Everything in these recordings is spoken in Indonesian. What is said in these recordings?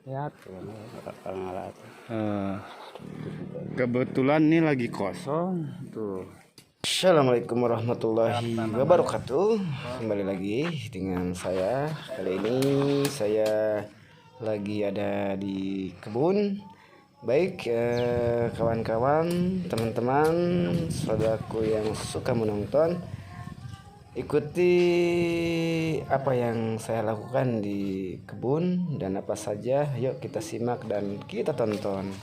Ya, Kebetulan ini lagi kosong tuh. Assalamualaikum warahmatullahi wabarakatuh. Kembali lagi dengan saya. Kali ini saya lagi ada di kebun. Baik kawan-kawan, teman-teman, saudaraku yang suka menonton, ikuti apa yang saya lakukan di kebun dan apa saja. Yuk kita simak dan kita tonton.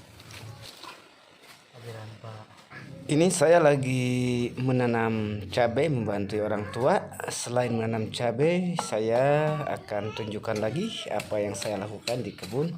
Ini saya lagi menanam cabai, membantu orang tua. Selain menanam cabai, saya akan tunjukkan lagi apa yang saya lakukan di kebun.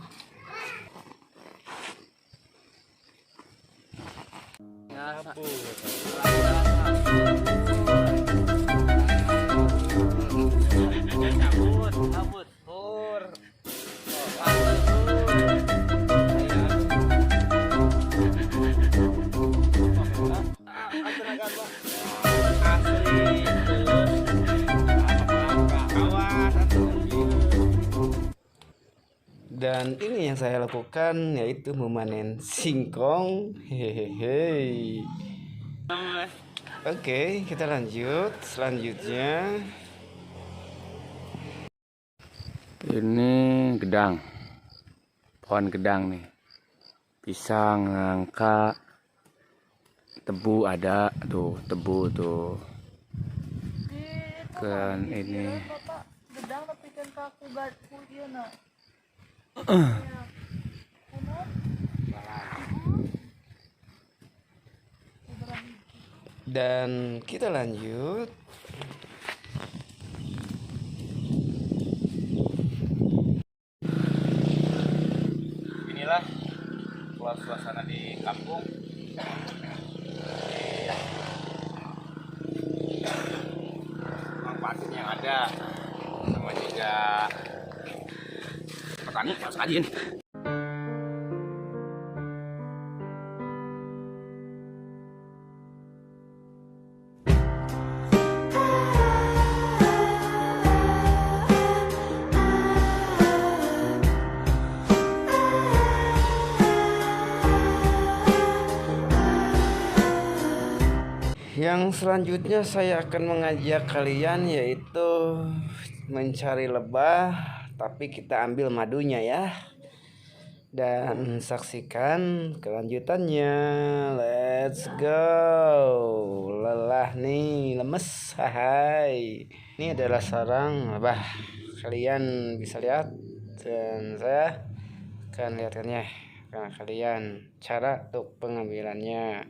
Dan ini yang saya lakukan, yaitu memanen singkong. Hehehe. Oke, kita lanjut. Selanjutnya Ini gedang, pohon gedang nih. Pisang, nangka, tebu ada tuh, tebu tuh. Kan ini. Gedang tapi kan kaku batu dia nak. dan kita lanjut. Inilah suasana di kampung. Manfaatin yang ada, sama juga petani harus rajin. Yang selanjutnya saya akan mengajak kalian yaitu mencari lebah, tapi kita ambil madunya ya. Dan saksikan kelanjutannya. Let's go. Lelah nih, lemes. Hai. Ini adalah sarang lebah. Kalian bisa lihat dan saya akan lihatkannya ke kalian cara untuk pengambilannya.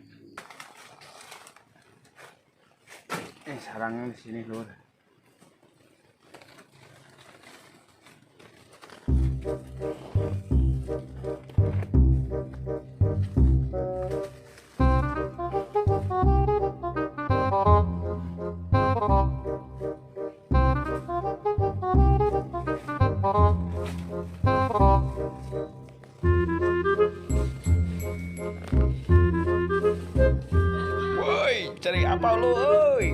Sarangnya di sini lur. Woi, cari apa lu, woi?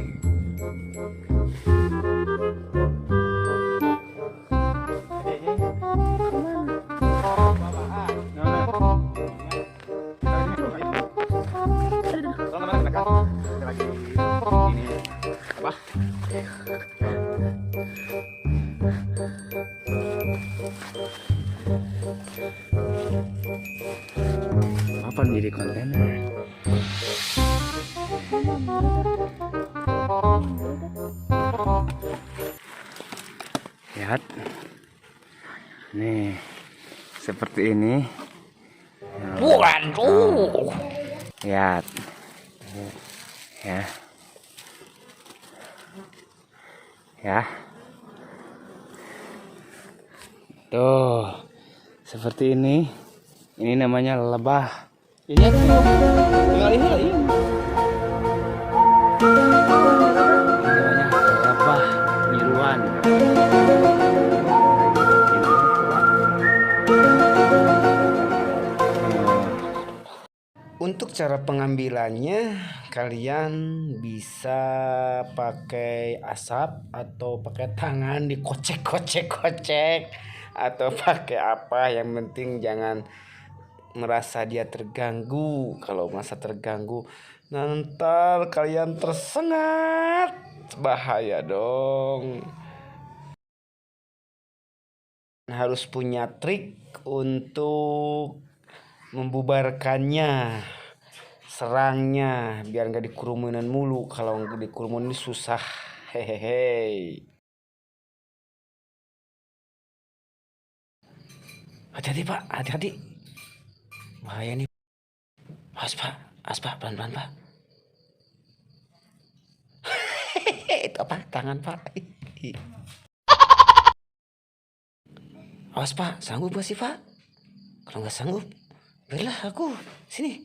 Apa jadi kontennya? Lihat, nih seperti ini. Waduh. Lihat, ya, ya, tuh seperti ini. Ini namanya lebah. Ini tinggal ini lagi. Ini namanya lebah niruan. Untuk cara pengambilannya, kalian bisa pakai asap atau pakai tangan dikocek-kocek-kocek atau pakai apa, yang penting jangan merasa dia terganggu. Kalau merasa terganggu, nanti kalian tersengat, bahaya dong. Harus punya trik untuk membubarkannya, serangnya, biar nggak dikerumunan mulu. Kalau nggak dikerumunin susah. Hehehe. Hati-hati pak, hati-hati, bahaya nih. Awas pak, pelan-pelan pak. Itu apa, tangan pak. Awas pak, sanggup gak sih pak? Kalau nggak sanggup, berilah aku sini.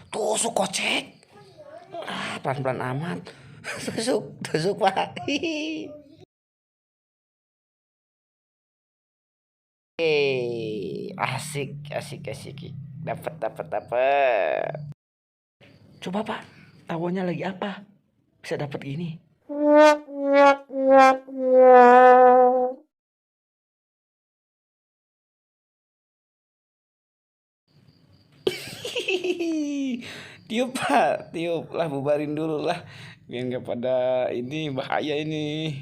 Tusuk kocek. Pelan-pelan amat. Tusuk pak. Asik. Dapat. Coba pak, tawonnya lagi apa? Bisa dapat gini. Tiup pak, tiup lah, bubarin dulu lah, biar nggak pada ini, bahaya ini.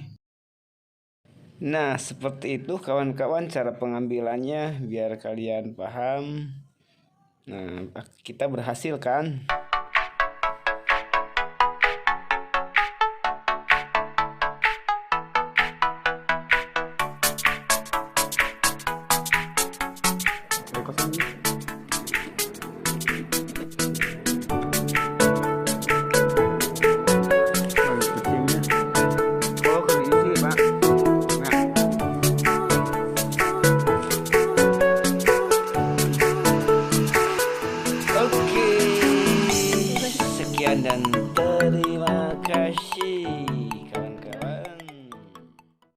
Nah seperti itu kawan-kawan cara pengambilannya, biar kalian paham. Nah kita berhasil kan? Oke, sekian dan terima kasih.